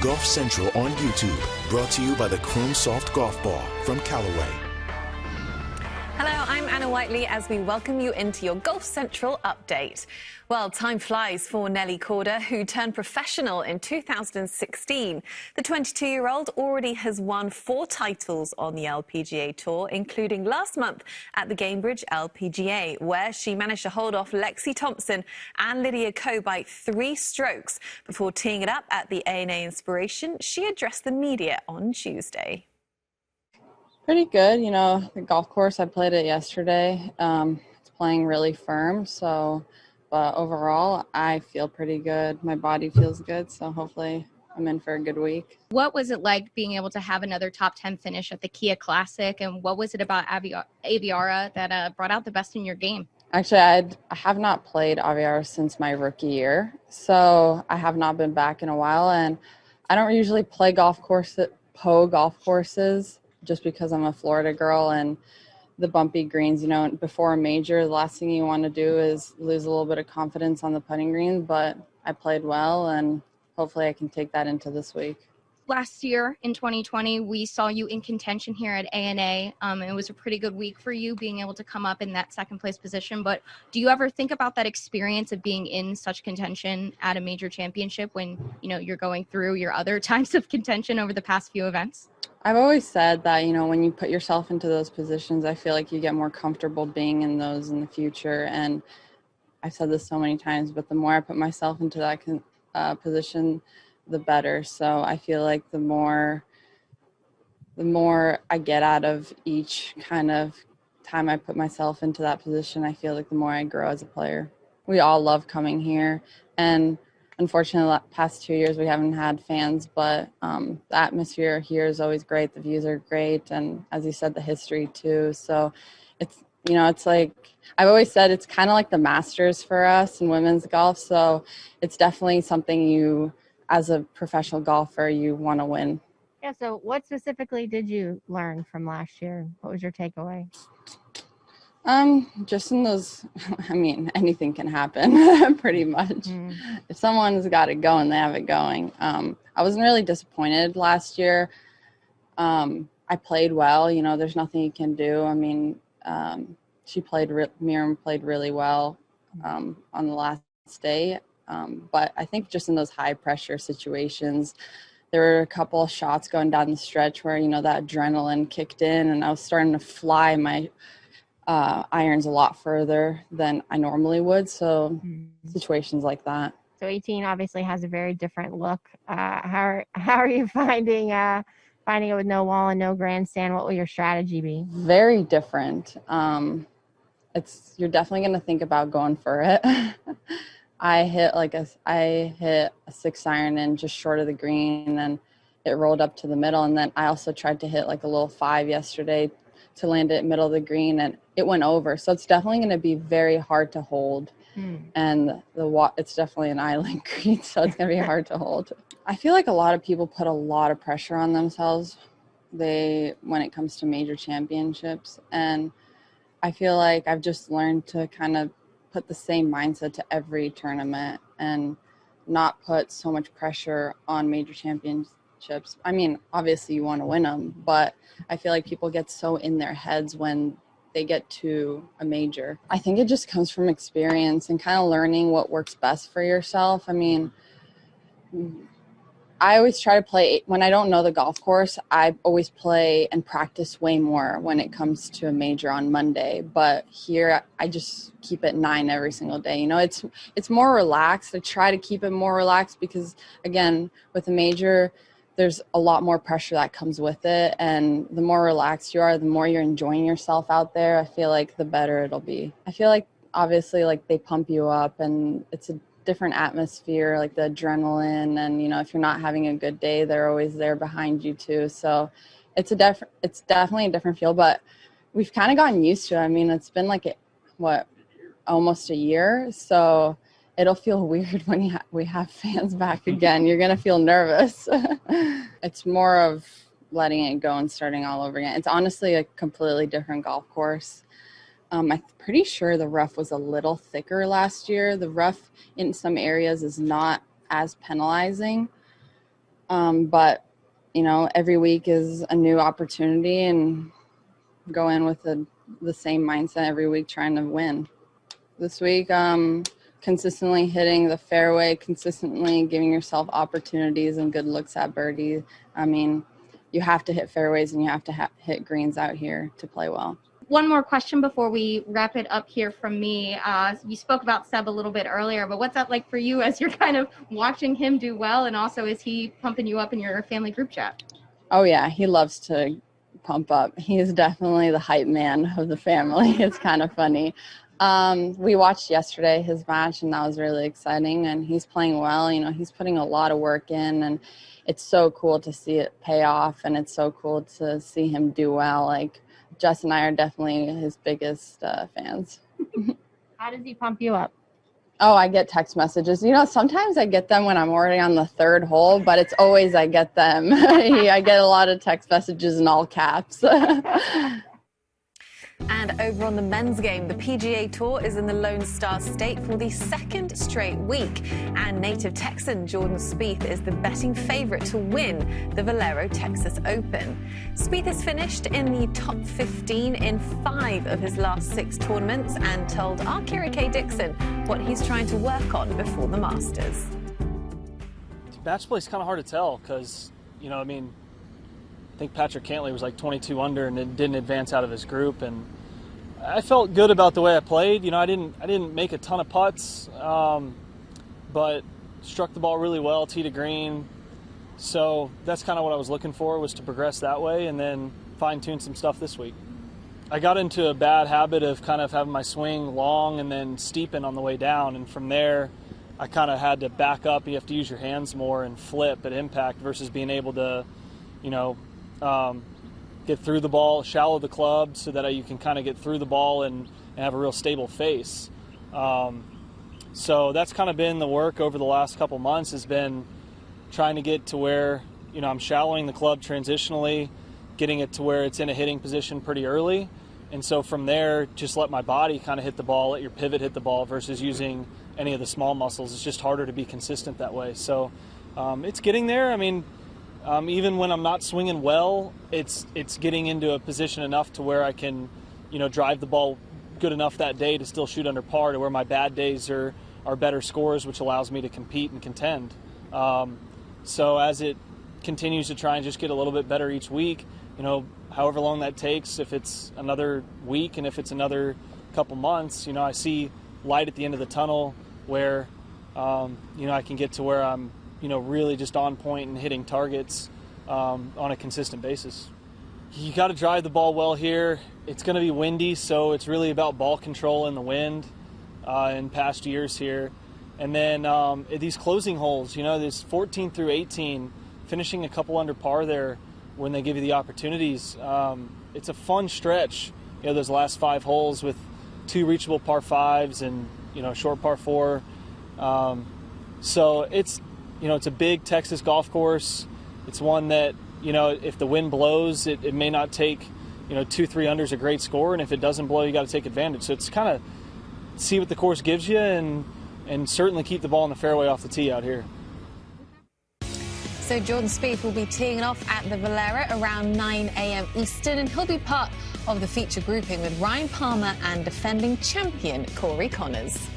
Golf Central on YouTube, brought to you by the Chrome Soft Golf Ball from Callaway. Hello, I'm Anna Whiteley as we welcome you into your Golf Central update. Well, time flies for Nelly Korda, who turned professional in 2016. The 22-year-old already has won 4 titles on the LPGA Tour, including last month at the Cambridge LPGA, where she managed to hold off Lexi Thompson and Lydia Ko by 3 strokes. Before teeing it up at the A&A Inspiration, she addressed the media on Tuesday. Pretty good. You know, the golf course, I played it yesterday. It's playing really firm, but overall, I feel pretty good. My body feels good, so hopefully I'm in for a good week. What was it like being able to have another top 10 finish at the Kia Classic, and what was it about Aviara that brought out the best in your game? Actually, I have not played Aviara since my rookie year, so I have not been back in a while, and I don't usually play golf courses just because I'm a Florida girl and the bumpy greens, you know, before a major, the last thing you want to do is lose a little bit of confidence on the putting green, but I played well and hopefully I can take that into this week. Last year in 2020, we saw you in contention here at A&A. It was a pretty good week for you being able to come up in that second place position, but do you ever think about that experience of being in such contention at a major championship when, you know, you're going through your other times of contention over the past few events? I've always said that, you know, when you put yourself into those positions, I feel like you get more comfortable being in those in the future. And I've said this so many times, but the more I put myself into that position, the better. So I feel like the more I get out of each kind of time I put myself into that position, I feel like the more I grow as a player. We all love coming here, and unfortunately, the past 2 years we haven't had fans, but the atmosphere here is always great. The views are great, and as you said, the history too. So it's, you know, it's like I've always said, it's kind of like the Masters for us in women's golf. So it's definitely something you, as a professional golfer, you want to win. Yeah, so what specifically did you learn from last year? What was your takeaway? Just in those, I mean, anything can happen pretty much. If someone's got it going, they have it going. I wasn't really disappointed last year. I played well, you know, there's nothing you can do. I mean, Miriam played really well on the last day. But I think just in those high pressure situations, there were a couple of shots going down the stretch where, you know, that adrenaline kicked in and I was starting to fly my irons a lot further than I normally would. So situations like that. So 18 obviously has a very different look. How are you finding it with no wall and no grandstand? What will your strategy be? Very different. You're definitely going to think about going for it. I hit a 6-iron in just short of the green and it rolled up to the middle. And then I also tried to hit like a little 5 yesterday to land it middle of the green and it went over. So it's definitely going to be very hard to hold. And it's definitely an island green, so it's going to be hard to hold. I feel like a lot of people put a lot of pressure on themselves when it comes to major championships. And I feel like I've just learned to kind of put the same mindset to every tournament and not put so much pressure on major championships. I mean, obviously you want to win them, but I feel like people get so in their heads when they get to a major. I think it just comes from experience and kind of learning what works best for yourself. I mean, I always try to play, when I don't know the golf course, I always play and practice way more when it comes to a major on Monday. But here, I just keep it 9 every single day. You know, it's more relaxed. I try to keep it more relaxed because, again, with a major, there's a lot more pressure that comes with it. And the more relaxed you are, the more you're enjoying yourself out there, I feel like the better it'll be. I feel like, obviously, like they pump you up and it's a different atmosphere, like the adrenaline, and you know, if you're not having a good day, they're always there behind you too. So it's definitely a different feel, but we've kind of gotten used to it. I mean, it's been like almost a year, so it'll feel weird when we have fans back again. You're gonna feel nervous. It's more of letting it go and starting all over again. It's honestly a completely different golf course. I'm pretty sure the rough was a little thicker last year. The rough in some areas is not as penalizing. But, you know, every week is a new opportunity, and go in with the same mindset every week, trying to win. This week, consistently hitting the fairway, consistently giving yourself opportunities and good looks at birdie. I mean, you have to hit fairways and you have to hit greens out here to play well. One more question before we wrap it up here from me. You spoke about Seb a little bit earlier, but what's that like for you as you're kind of watching him do well, and also is he pumping you up in your family group chat? Oh yeah, he loves to pump up. He's definitely the hype man of the family. It's kind of funny. We watched yesterday his match, and that was really exciting, and he's playing well. You know, he's putting a lot of work in, and it's so cool to see it pay off, and it's so cool to see him do well. Like, Jess and I are definitely his biggest fans. How does he pump you up? Oh, I get text messages. You know, sometimes I get them when I'm already on the third hole, but it's always I get them. I get a lot of text messages in all caps. And over on the men's game, the PGA Tour is in the Lone Star State for the second straight week. And native Texan Jordan Spieth is the betting favorite to win the Valero Texas Open. Spieth has finished in the top 15 in 5 of his last 6 tournaments and told our Kira K. Dixon what he's trying to work on before the Masters. Match play is kind of hard to tell because, you know, I mean, I think Patrick Cantlay was like 22 under and didn't advance out of his group, and I felt good about the way I played. You know, I didn't make a ton of putts, but struck the ball really well, tee to green. So that's kind of what I was looking for, was to progress that way and then fine-tune some stuff this week. I got into a bad habit of kind of having my swing long and then steepen on the way down, and from there I kind of had to back up. You have to use your hands more and flip at impact versus being able to, you know, get through the ball, shallow the club so that you can kind of get through the ball and have a real stable face. So that's kind of been the work over the last couple months, has been trying to get to where, you know, I'm shallowing the club transitionally, getting it to where it's in a hitting position pretty early. And so from there, just let my body kind of hit the ball, let your pivot hit the ball versus using any of the small muscles. It's just harder to be consistent that way. So it's getting there. I mean, even when I'm not swinging well, it's getting into a position enough to where I can, you know, drive the ball good enough that day to still shoot under par, to where my bad days are better scores, which allows me to compete and contend. So as it continues to try and just get a little bit better each week, you know, however long that takes, if it's another week and if it's another couple months, you know, I see light at the end of the tunnel where, you know, I can get to where I'm, you know, really just on point and hitting targets on a consistent basis. You got to drive the ball well here. It's going to be windy, so it's really about ball control in the wind in past years here. And then these closing holes, you know, this 14 through 18, finishing a couple under par there when they give you the opportunities. It's a fun stretch, you know, those last 5 holes with 2 reachable par 5s and, you know, short par 4. So it's, you know, it's a big Texas golf course. It's one that, you know, if the wind blows, it may not take, you know, 2-3 unders a great score, and if it doesn't blow, you got to take advantage. So it's kind of see what the course gives you, and certainly keep the ball in the fairway off the tee out here. So Jordan Spieth will be teeing off at the Valero around 9 a.m. Eastern, and he'll be part of the feature grouping with Ryan Palmer and defending champion Corey Connors.